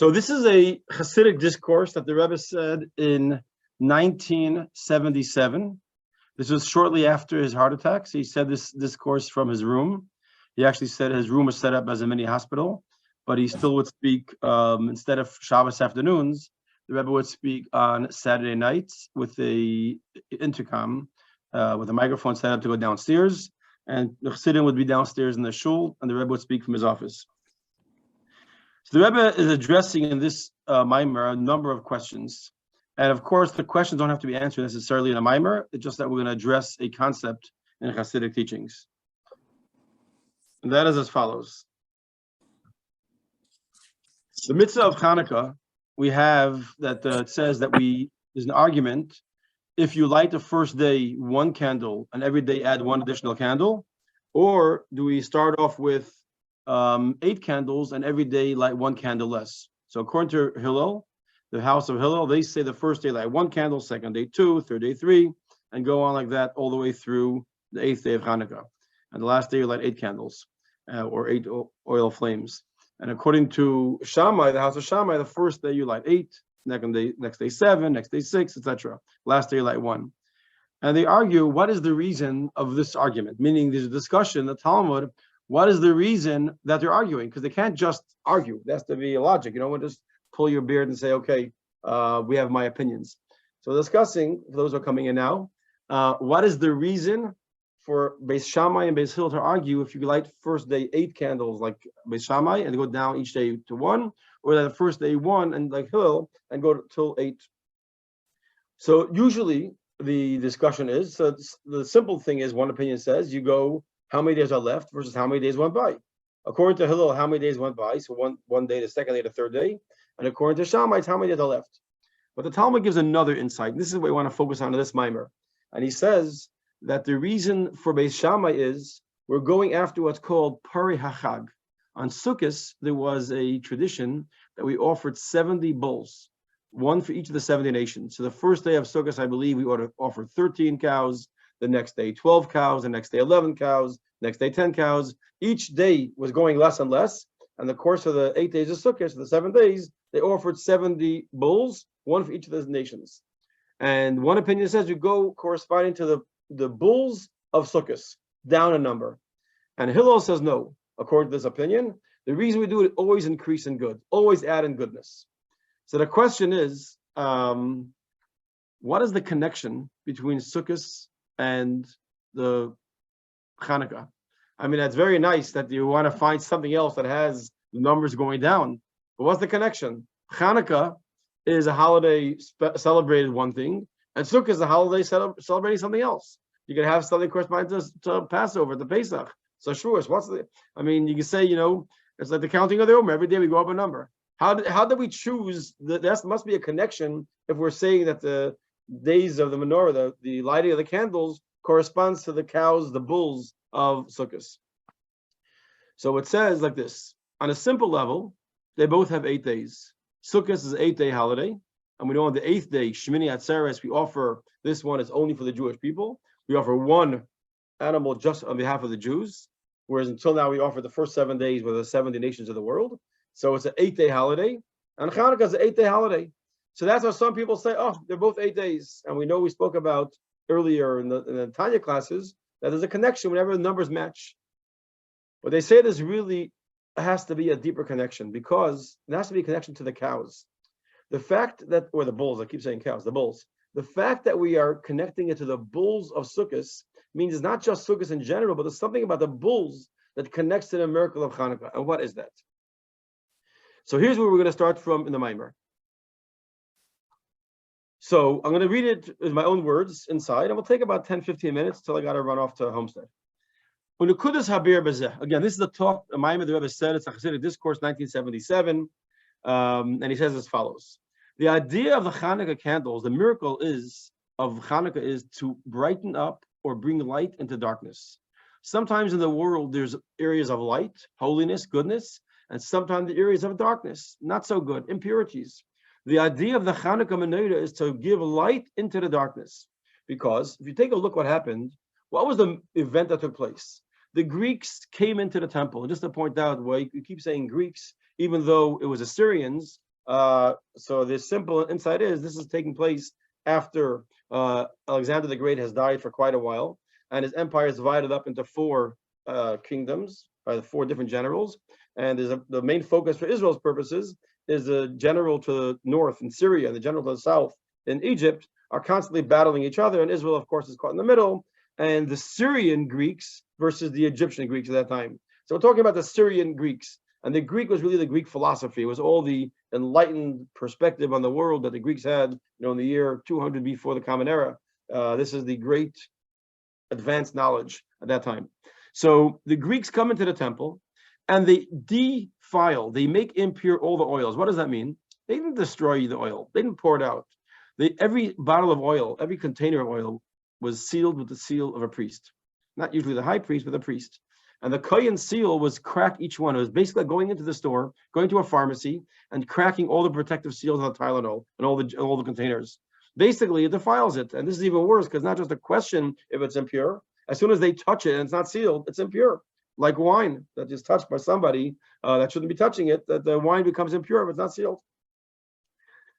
So this is a Hasidic discourse that the Rebbe said in 1977. This was shortly after his heart attack. So he said this discourse from his room. He actually said his room was set up as a mini hospital, but he still would speak instead of Shabbos afternoons. The Rebbe would speak on Saturday nights with a intercom, with a microphone set up to go downstairs, and the Chassidim would be downstairs in the shul, and the Rebbe would speak from his office. So the Rebbe is addressing in this Maamar a number of questions. And of course, the questions don't have to be answered necessarily in a Maamar. It's just that we're going to address a concept in Hasidic teachings. And that is as follows. The mitzvah of Chanukah, we have that it says that there's an argument. If you light the first day one candle and every day add one additional candle, or do we start off with 8 candles and every day light one candle less? So according to Hillel, the house of Hillel, they say the first day light 1 candle, second day 2, third day 3, and go on like that all the way through the 8th day of Hanukkah. And the last day you light 8 candles or 8 oil flames. And according to Shammai, the house of Shammai, the first day you light 8, next day 7, next day 6, etc. Last day you light 1. And they argue, what is the reason of this argument? Meaning there's a discussion, the Talmud, what is the reason that they're arguing? Because they can't just argue. There has to be a logic. You don't want to just pull your beard and say, okay, we have my opinions. So discussing, for those who are coming in now, what is the reason for Beis Shammai and Beis Hillel to argue if you light first day 8 candles like Beis Shammai and go down each day to 1, or that the first day 1 and like Hillel and go till 8. So usually the discussion is, so the simple thing is, one opinion says you go how many days are left versus how many days went by. According to Hillel, how many days went by? So one day, the second day, the third day. And according to Shammai, how many days are left? But the Talmud gives another insight. This is what we want to focus on in this Maamar. And he says that the reason for Beis Shammai is we're going after what's called Pari HaChag. On Sukkot, there was a tradition that we offered 70 bulls, one for each of the 70 nations. So the first day of Sukkot, I believe we offered 13 cows, the next day 12 cows, the next day 11 cows, next day 10 cows. Each day was going less and less. And the course of the 8 days of Sukkot, so the 7 days, they offered 70 bulls, one for each of those nations. And one opinion says you go corresponding to the bulls of Sukkot, down a number. And Hillel says no. According to this opinion, the reason we do it, always increase in good, always add in goodness. So the question is, what is the connection between Sukkot and the Chanukah? I mean, that's very nice that you want to find something else that has the numbers going down. But what's the connection? Chanukah is a holiday celebrated one thing, and Sukkot is a holiday celebrating something else. You can have something corresponding to Passover, to Pesach. So sure, you can say, it's like the counting of the Omer. Every day we go up a number. How did we choose? There must be a connection if we're saying that the days of the menorah, the lighting of the candles, corresponds to the cows, the bulls of Sukkot. So it says like this. On a simple level, they both have 8 days. Sukkot is an 8-day holiday. And we know on the 8th day, Shmini Atzeres, we offer, this one is only for the Jewish people. We offer one animal just on behalf of the Jews. Whereas until now, we offer the first 7 days with the 70 nations of the world. So it's an 8-day holiday. And Chanukah is an 8-day holiday. So that's how some people say, oh, they're both 8 days. And we know we spoke about earlier in the Tanya classes that there's a connection whenever the numbers match. But they say there's really has to be a deeper connection because there has to be a connection to the cows. The fact that, or the bulls, I keep saying cows, the bulls. The fact that we are connecting it to the bulls of Sukkot means it's not just Sukkot in general, but there's something about the bulls that connects to the miracle of Chanukah. And what is that? So here's where we're going to start from in the Maamar. So I'm going to read it in my own words inside, and we'll take about 10-15 minutes till I got to run off to Homestead. Again, this is the talk, the Maamar the Rebbe said, it's a Hasidic discourse, 1977, and he says as follows. The idea of the Chanukah candles, the miracle of Chanukah is to brighten up or bring light into darkness. Sometimes in the world, there's areas of light, holiness, goodness, and sometimes the areas of darkness, not so good, impurities. The idea of the Chanukah menorah is to give light into the darkness. Because if you take a look what happened, what was the event that took place? The Greeks came into the temple. And just to point out, why you keep saying Greeks, even though it was Assyrians, So the simple insight is this is taking place after Alexander the Great has died for quite a while, and his empire is divided up into four kingdoms by the four different generals. And the main focus for Israel's purposes is the general to the north in Syria and the general to the south in Egypt are constantly battling each other, and Israel, of course, is caught in the middle. And the Syrian Greeks versus the Egyptian Greeks at that time. So we're talking about the Syrian Greeks. And the Greek was really the Greek philosophy. It was all the enlightened perspective on the world that the Greeks had, in the year 200 before the Common Era. This is the great advanced knowledge at that time. So the Greeks come into the temple and they defile, they make impure all the oils. What does that mean? They didn't destroy the oil. They didn't pour it out. Every bottle of oil, every container of oil was sealed with the seal of a priest. Not usually the high priest, but the priest. And the Kohen seal was crack each one. It was basically going into the store, going to a pharmacy, and cracking all the protective seals on the Tylenol and all the containers. Basically, it defiles it. And this is even worse because not just a question if it's impure. As soon as they touch it and it's not sealed, it's impure. Like wine that is touched by somebody that shouldn't be touching it, that the wine becomes impure if it's not sealed.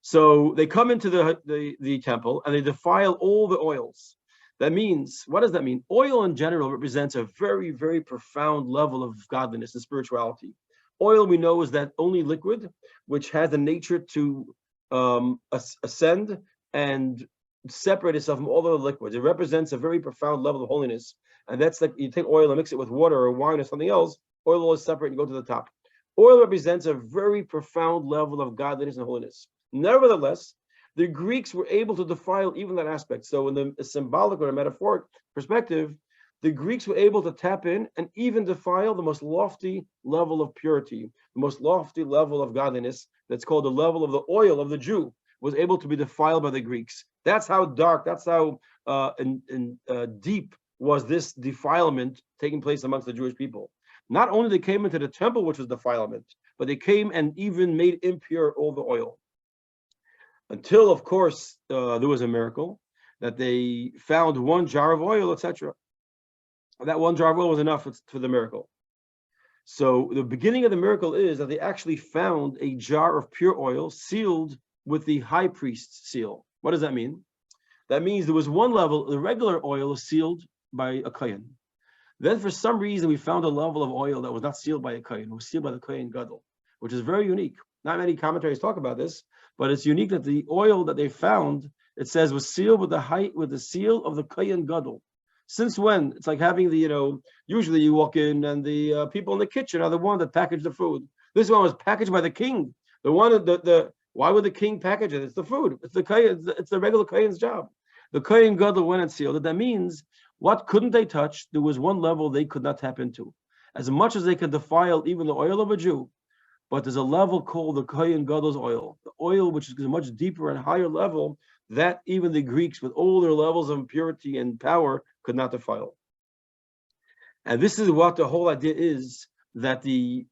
So they come into the temple and they defile all the oils. That means, what does that mean? Oil in general represents a very, very profound level of godliness and spirituality. Oil, we know, is that only liquid which has the nature to ascend and separate itself from all the other liquids. It represents a very profound level of holiness. And that's like you take oil and mix it with water or wine or something else, oil will separate and go to the top. Oil represents a very profound level of godliness and holiness. Nevertheless, the Greeks were able to defile even that aspect. So in the symbolic or a metaphoric perspective, the Greeks were able to tap in and even defile the most lofty level of purity, the most lofty level of godliness that's called the level of the oil of the Jew was able to be defiled by the Greeks. That's how dark, that's how deep was this defilement taking place amongst the Jewish people. Not only they came into the temple, which was defilement, but they came and even made impure all the oil. Until, of course, there was a miracle that they found one jar of oil, etc. That one jar of oil was enough for the miracle. So the beginning of the miracle is that they actually found a jar of pure oil sealed with the high priest's seal. What does that mean? That means there was one level, the regular oil was sealed by a kohen. Then for some reason we found a level of oil that was not sealed by a kohen, it was sealed by the kohen gadol, which is very unique. Not many commentaries talk about this, but it's unique that the oil that they found, it says, was sealed with the seal of the kohen gadol. Since when? It's like having usually you walk in and the people in the kitchen are the one that package the food. This one was packaged by the king. The one why would the king package it? It's the food. It's the kohen. It's the regular kohen's job. The kohen gadol went and sealed it. That means what couldn't they touch? There was one level they could not tap into. As much as they could defile even the oil of a Jew, but there's a level called the kohen gadol's oil, the oil which is a much deeper and higher level that even the Greeks, with all their levels of impurity and power, could not defile. And this is what the whole idea is, that the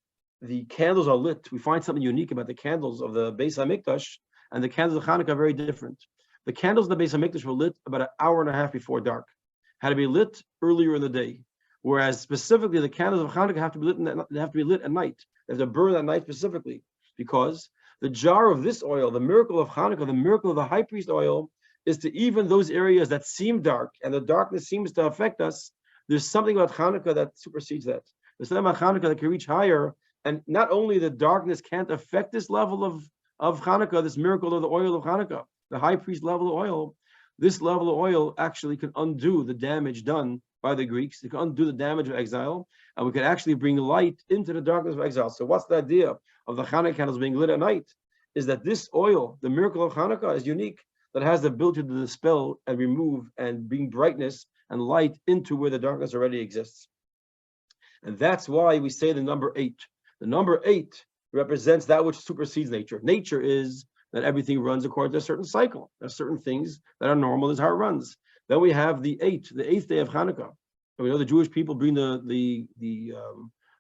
candles are lit. We find something unique about the candles of the Beis HaMikdash and the candles of Chanukah are very different. The candles of the Beis HaMikdash were lit about an hour and a half before dark, had to be lit earlier in the day. Whereas specifically the candles of Chanukah have to be lit at night. They have to burn at night specifically, because the jar of this oil, the miracle of Chanukah, the miracle of the high priest oil, is to even those areas that seem dark and the darkness seems to affect us. There's something about Chanukah that supersedes that. There's something about Chanukah that can reach higher, and not only the darkness can't affect this level of Chanukah, this miracle of the oil of Chanukah, the high priest level of oil. This level of oil actually can undo the damage done by the Greeks. It can undo the damage of exile, and we can actually bring light into the darkness of exile. So what's the idea of the Chanukah candles being lit at night? Is that this oil, the miracle of Chanukah, is unique, that has the ability to dispel and remove and bring brightness and light into where the darkness already exists. And that's why we say the number 8. The number 8 represents that which supersedes nature. Nature is that everything runs according to a certain cycle. There are certain things that are normal, is how it runs. Then we have the 8th day of Hanukkah. And we know the Jewish people bring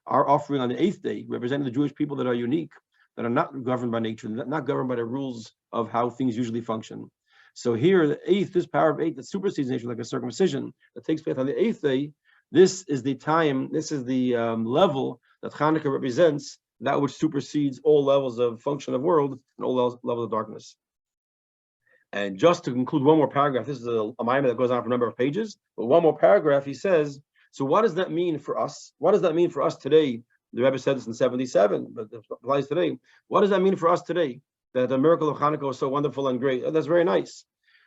our offering on the 8th day, representing the Jewish people that are unique, that are not governed by nature, not governed by the rules of how things usually function. So here, the 8th, this power of 8 that supersedes nature, like a circumcision that takes place on the 8th day, this is the time, this is the level that Hanukkah represents, that which supersedes all levels of function of world and all levels of darkness. And just to conclude one more paragraph, this is a Maamar that goes on for a number of pages, but one more paragraph, he says, so what does that mean for us? What does that mean for us today? The Rebbe said this in 77, but it applies today. What does that mean for us today? That the miracle of Chanukah was so wonderful and great. That's very nice.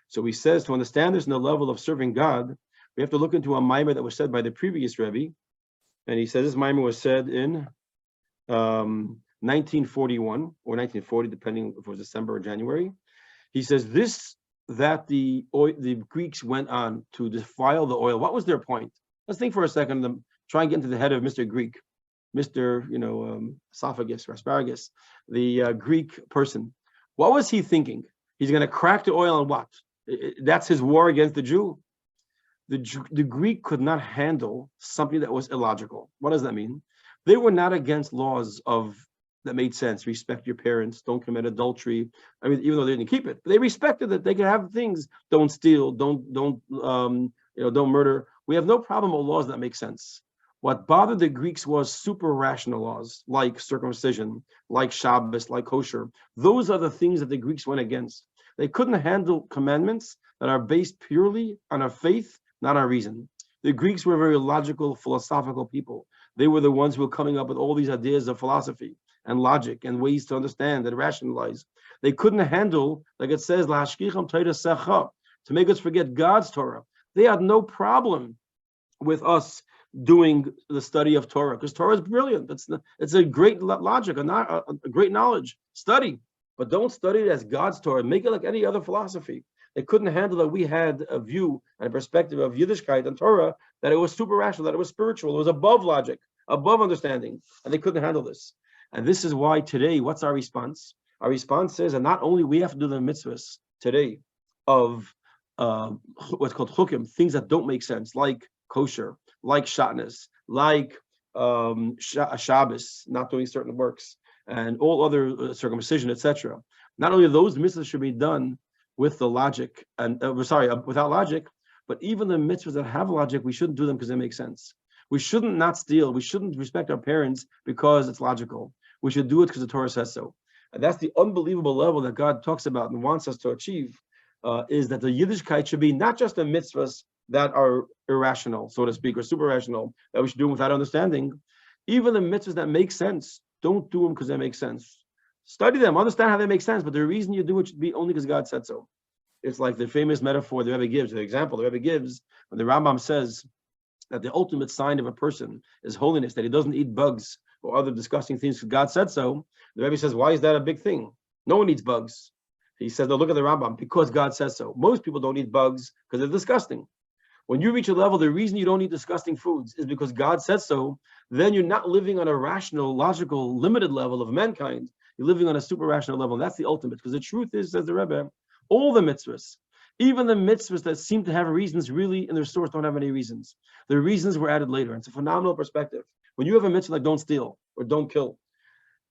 So he says, to understand this in the level of serving God, we have to look into a Maamar that was said by the previous Rebbe. And he says this Maamar was said in 1941 or 1940, depending if it was December or January. He says that the Greeks went on to defile the oil. What was their point? Let's think for a second. Try and get into the head of Mr. Greek, Mr. Esophagus or asparagus, the Greek person. What was he thinking? He's going to crack the oil and what? That's his war against the Jew. The Greek could not handle something that was illogical. What does that mean? They were not against laws that made sense. Respect your parents, don't commit adultery. I mean, even though they didn't keep it, but they respected that they could have things. Don't steal, don't murder. We have no problem with laws that make sense. What bothered the Greeks was super rational laws, like circumcision, like Shabbos, like kosher. Those are the things that the Greeks went against. They couldn't handle commandments that are based purely on our faith, not our reason. The Greeks were very logical, philosophical people. They were the ones who were coming up with all these ideas of philosophy and logic and ways to understand and rationalize. They couldn't handle, like it says, to make us forget God's Torah. They had no problem with us doing the study of Torah, because Torah is brilliant. It's a great logic, a great knowledge. Study, but don't study it as God's Torah. Make it like any other philosophy. They couldn't handle that we had a view and a perspective of Yiddishkeit and Torah, that it was super rational, that it was spiritual, it was above logic, above understanding, and they couldn't handle this. And this is why today, what's our response? Our response is, and not only we have to do the mitzvahs today of what's called chukim, things that don't make sense, like kosher, like shatnez, like Shabbos, not doing certain works, and all other circumcision, etc. Not only those mitzvahs should be done with the logic, and without logic, but even the mitzvahs that have logic, we shouldn't do them because they make sense. We shouldn't not steal. We shouldn't respect our parents because it's logical. We should do it because the Torah says so. And that's the unbelievable level that God talks about and wants us to achieve, is that the Yiddishkeit should be not just the mitzvahs that are irrational, so to speak, or super rational, that we should do them without understanding. Even the mitzvahs that make sense, don't do them because they make sense. Study them, understand how they make sense, but the reason you do it should be only because God said so. It's like the famous metaphor the Rebbe gives, the example the Rebbe gives, when the Rambam says that the ultimate sign of a person is holiness, that he doesn't eat bugs or other disgusting things because God said so. The Rebbe says, why is that a big thing? No one eats bugs. He says, no, look at the Rambam, because God says so. Most people don't eat bugs because they're disgusting. When you reach a level, the reason you don't eat disgusting foods is because God said so. Then you're not living on a rational, logical, limited level of mankind. You're living on a super rational level. And that's the ultimate. Because the truth is, says the Rebbe, all the mitzvahs, even the mitzvahs that seem to have reasons, really in their source don't have any reasons. The reasons were added later. It's a phenomenal perspective. When you have a mitzvah like don't steal or don't kill,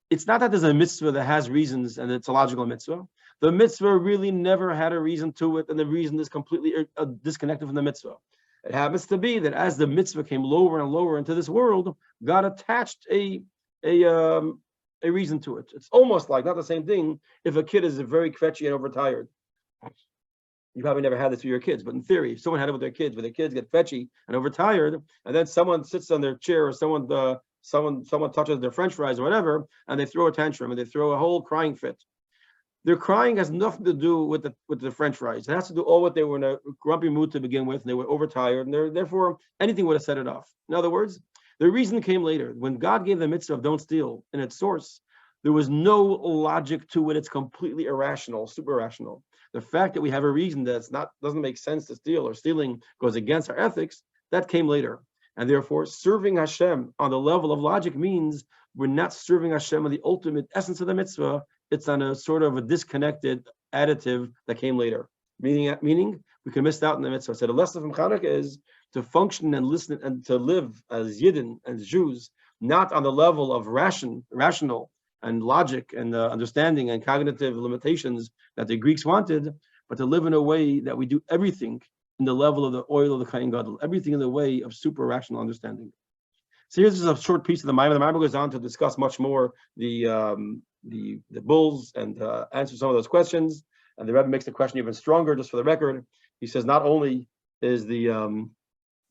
it's not that there's a mitzvah that has reasons and it's a logical mitzvah. The mitzvah really never had a reason to it, and the reason is completely disconnected from the mitzvah. It happens to be that as the mitzvah came lower and lower into this world, God attached a reason to it. It's almost like, not the same thing, if a kid is very kvetchy and overtired. You probably never had this with your kids, but in theory, if someone had it with their kids, where their kids get fetchy and overtired, and then someone sits on their chair, or someone touches their French fries or whatever, and they throw a tantrum and they throw a whole crying fit. Their crying has nothing to do with the French fries. It has to do all what they were in a grumpy mood to begin with, and they were overtired, and therefore anything would have set it off. In other words, the reason came later. When God gave the mitzvah of don't steal in its source, there was no logic to it. It's completely irrational, super rational. The fact that we have a reason that doesn't make sense to steal, or stealing goes against our ethics, that came later. And therefore, serving Hashem on the level of logic means we're not serving Hashem on the ultimate essence of the mitzvah. It's on a sort of a disconnected additive that came later. Meaning we can miss out in the mitzvah. So the lesson from Chanukah is to function and listen and to live as Yidden, as Jews, not on the level of rational and logic and understanding and cognitive limitations that the Greeks wanted, but to live in a way that we do everything in the level of the oil of the Kain Gadol, everything in the way of super rational understanding. So here's just a short piece of the Maamar. The Maamar goes on to discuss much more the bulls and answer some of those questions. And the Rebbe makes the question even stronger, just for the record. He says not only is the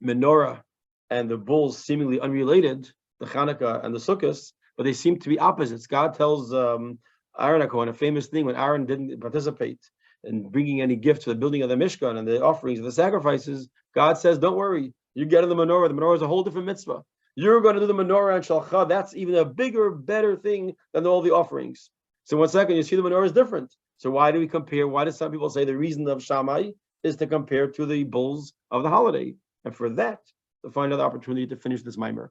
menorah and the bulls seemingly unrelated, the Chanukah and the Sukkot, but they seem to be opposites. God tells Aaron a famous thing when Aaron didn't participate in bringing any gift to the building of the Mishkan and the offerings and the sacrifices. God says, don't worry, you get in the menorah. The menorah is a whole different mitzvah. You're going to do the menorah and shalcha. That's even a bigger, better thing than all the offerings. So 1 second, you see the menorah is different. So why do we compare? Why do some people say the reason of Shammai is to compare to the bulls of the holiday? And for that, to find another opportunity to finish this Maamar.